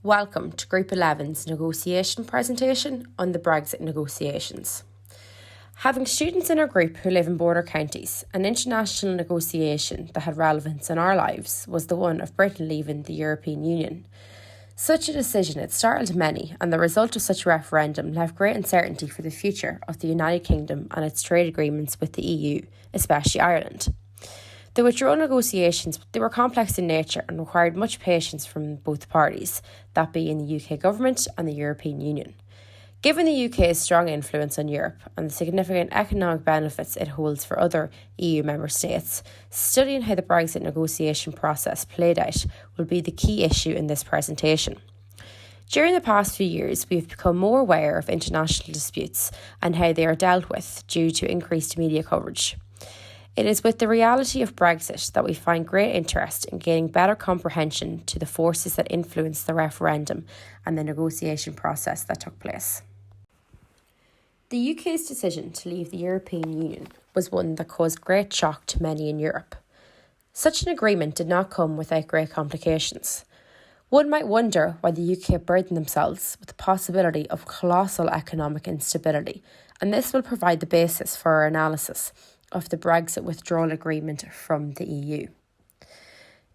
Welcome to Group 11's negotiation presentation on the Brexit negotiations. Having students in our group who live in border counties, an international negotiation that had relevance in our lives was the one of Britain leaving the European Union. Such a decision had startled many, and the result of such a referendum left great uncertainty for the future of the United Kingdom and its trade agreements with the EU, especially Ireland. The withdrawal negotiations, they were complex in nature and required much patience from both parties, that being the UK government and the European Union. Given the UK's strong influence on Europe and the significant economic benefits it holds for other EU member states, studying how the Brexit negotiation process played out will be the key issue in this presentation. During the past few years, we have become more aware of international disputes and how they are dealt with due to increased media coverage. It is with the reality of Brexit that we find great interest in gaining better comprehension to the forces that influenced the referendum and the negotiation process that took place. The UK's decision to leave the European Union was one that caused great shock to many in Europe. Such an agreement did not come without great complications. One might wonder why the UK burdened themselves with the possibility of colossal economic instability, and this will provide the basis for our analysis of the Brexit withdrawal agreement from the EU.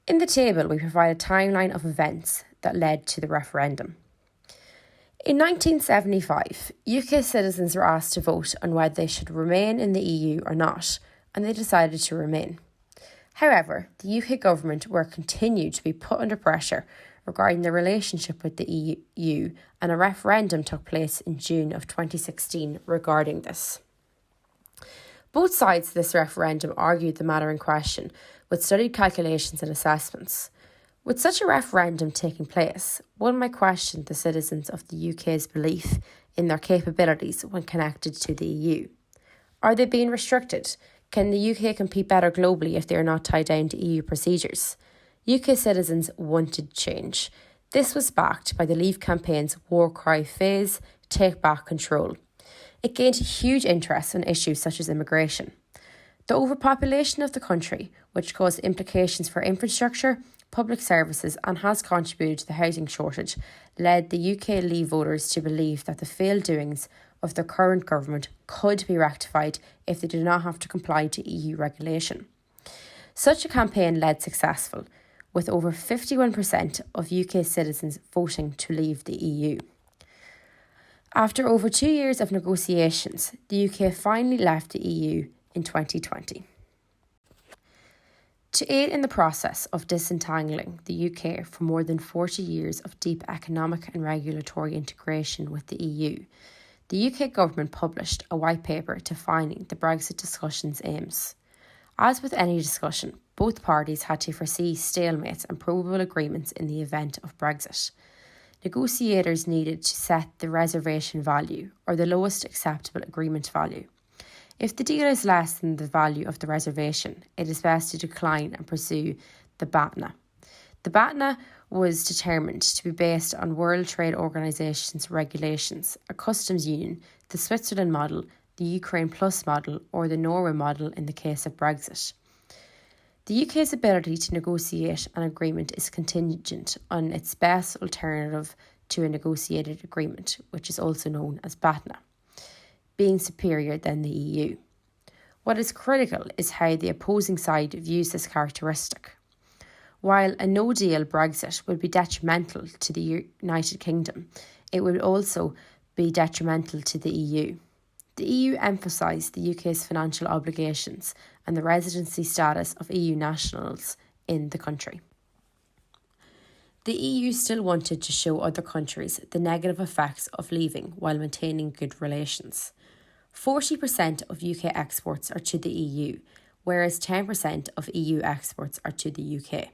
In the table, we provide a timeline of events that led to the referendum. In 1975, UK citizens were asked to vote on whether they should remain in the EU or not, and they decided to remain. However, the UK government were continued to be put under pressure regarding their relationship with the EU, and a referendum took place in June of 2016 regarding this. Both sides of this referendum argued the matter in question with studied calculations and assessments. With such a referendum taking place, one might question the citizens of the UK's belief in their capabilities when connected to the EU. Are they being restricted? Can the UK compete better globally if they are not tied down to EU procedures? UK citizens wanted change. This was backed by the Leave campaign's war cry phase, Take Back Control. It gained huge interest on issues such as immigration. The overpopulation of the country, which caused implications for infrastructure, public services and has contributed to the housing shortage, led the UK Leave voters to believe that the failed doings of the current government could be rectified if they did not have to comply to EU regulation. Such a campaign led successful, with over 51% of UK citizens voting to leave the EU. After over 2 years of negotiations, the UK finally left the EU in 2020. To aid in the process of disentangling the UK from more than 40 years of deep economic and regulatory integration with the EU, the UK government published a white paper defining the Brexit discussion's aims. As with any discussion, both parties had to foresee stalemates and probable agreements in the event of Brexit. Negotiators needed to set the reservation value, or the lowest acceptable agreement value. If the deal is less than the value of the reservation, it is best to decline and pursue the BATNA. The BATNA was determined to be based on World Trade Organization's regulations, a customs union, the Switzerland model, the Ukraine Plus model, or the Norway model in the case of Brexit. The UK's ability to negotiate an agreement is contingent on its best alternative to a negotiated agreement, which is also known as BATNA, being superior than the EU. What is critical is how the opposing side views this characteristic. While a no-deal Brexit would be detrimental to the United Kingdom, it would also be detrimental to the EU. The EU emphasised the UK's financial obligations and the residency status of EU nationals in the country. The EU still wanted to show other countries the negative effects of leaving while maintaining good relations. 40% of UK exports are to the EU, whereas 10% of EU exports are to the UK.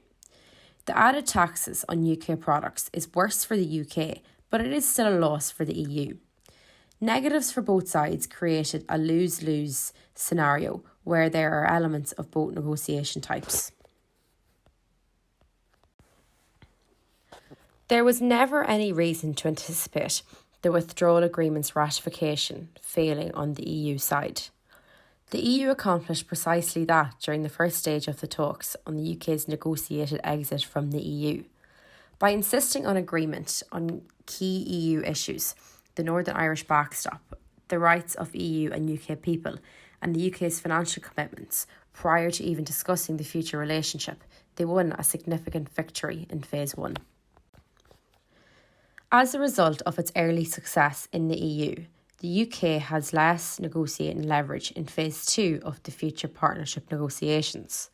The added taxes on UK products is worse for the UK, but it is still a loss for the EU. Negatives for both sides created a lose-lose scenario where there are elements of both negotiation types. There was never any reason to anticipate the withdrawal agreement's ratification failing on the EU side. The EU accomplished precisely that during the first stage of the talks on the UK's negotiated exit from the EU. By insisting on agreement on key EU issues, the Northern Irish backstop, the rights of EU and UK people, and the UK's financial commitments, prior to even discussing the future relationship, they won a significant victory in Phase 1. As a result of its early success in the EU, the UK has less negotiating leverage in Phase 2 of the future partnership negotiations.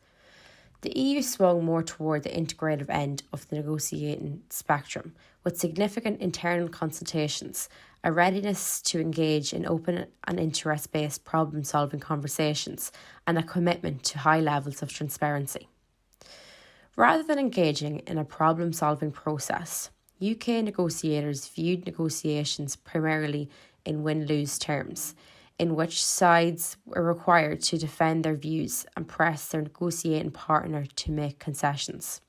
The EU swung more toward the integrative end of the negotiating spectrum, with significant internal consultations, a readiness to engage in open and interest-based problem-solving conversations, and a commitment to high levels of transparency. Rather than engaging in a problem-solving process, UK negotiators viewed negotiations primarily in win-lose terms, in which sides were required to defend their views and press their negotiating partner to make concessions.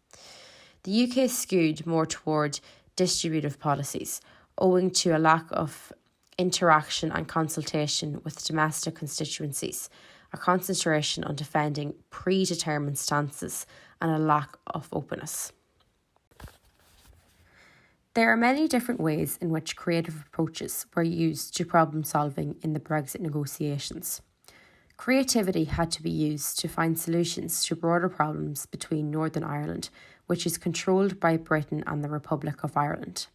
The UK skewed more toward distributive policies, owing to a lack of interaction and consultation with domestic constituencies, a concentration on defending predetermined stances, and a lack of openness. There are many different ways in which creative approaches were used to problem solving in the Brexit negotiations. Creativity had to be used to find solutions to broader problems between Northern Ireland, which is controlled by Britain, and the Republic of Ireland.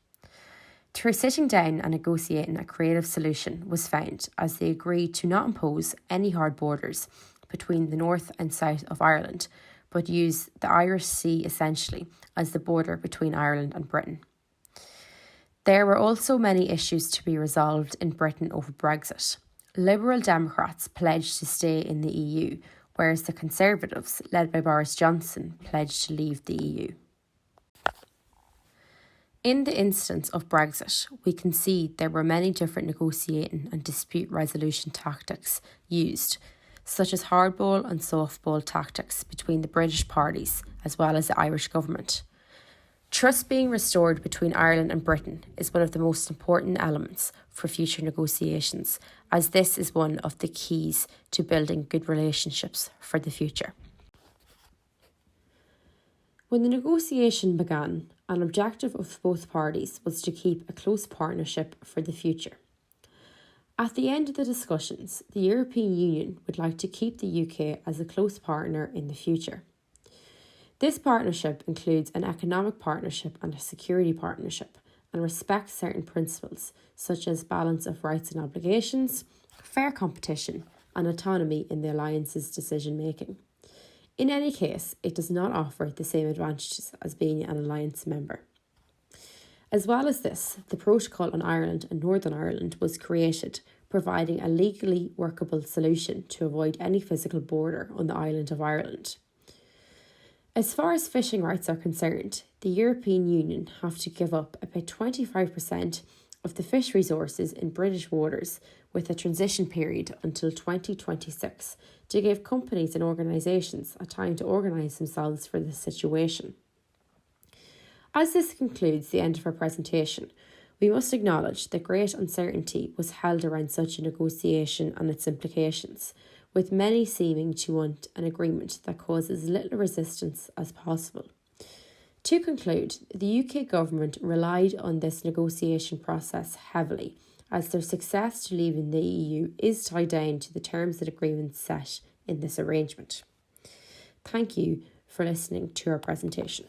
Through sitting down and negotiating, a creative solution was found as they agreed to not impose any hard borders between the north and south of Ireland, but use the Irish Sea essentially as the border between Ireland and Britain. There were also many issues to be resolved in Britain over Brexit. Liberal Democrats pledged to stay in the EU, whereas the Conservatives, led by Boris Johnson, pledged to leave the EU. In the instance of Brexit, we can see there were many different negotiating and dispute resolution tactics used, such as hardball and softball tactics between the British parties as well as the Irish government. Trust being restored between Ireland and Britain is one of the most important elements for future negotiations, as this is one of the keys to building good relationships for the future. When the negotiation began, an objective of both parties was to keep a close partnership for the future. At the end of the discussions, the European Union would like to keep the UK as a close partner in the future. This partnership includes an economic partnership and a security partnership, and respects certain principles such as balance of rights and obligations, fair competition, and autonomy in the alliance's decision making. In any case, it does not offer the same advantages as being an alliance member. As well as this, the Protocol on Ireland and Northern Ireland was created, providing a legally workable solution to avoid any physical border on the island of Ireland. As far as fishing rights are concerned, the European Union have to give up about 25% of the fish resources in British waters, with a transition period until 2026 to give companies and organisations a time to organise themselves for this situation. As this concludes the end of our presentation, we must acknowledge that great uncertainty was held around such a negotiation and its implications, with many seeming to want an agreement that causes little resistance as possible. To conclude, the UK government relied on this negotiation process heavily, as their success to leaving the EU is tied down to the terms and agreements set in this arrangement. Thank you for listening to our presentation.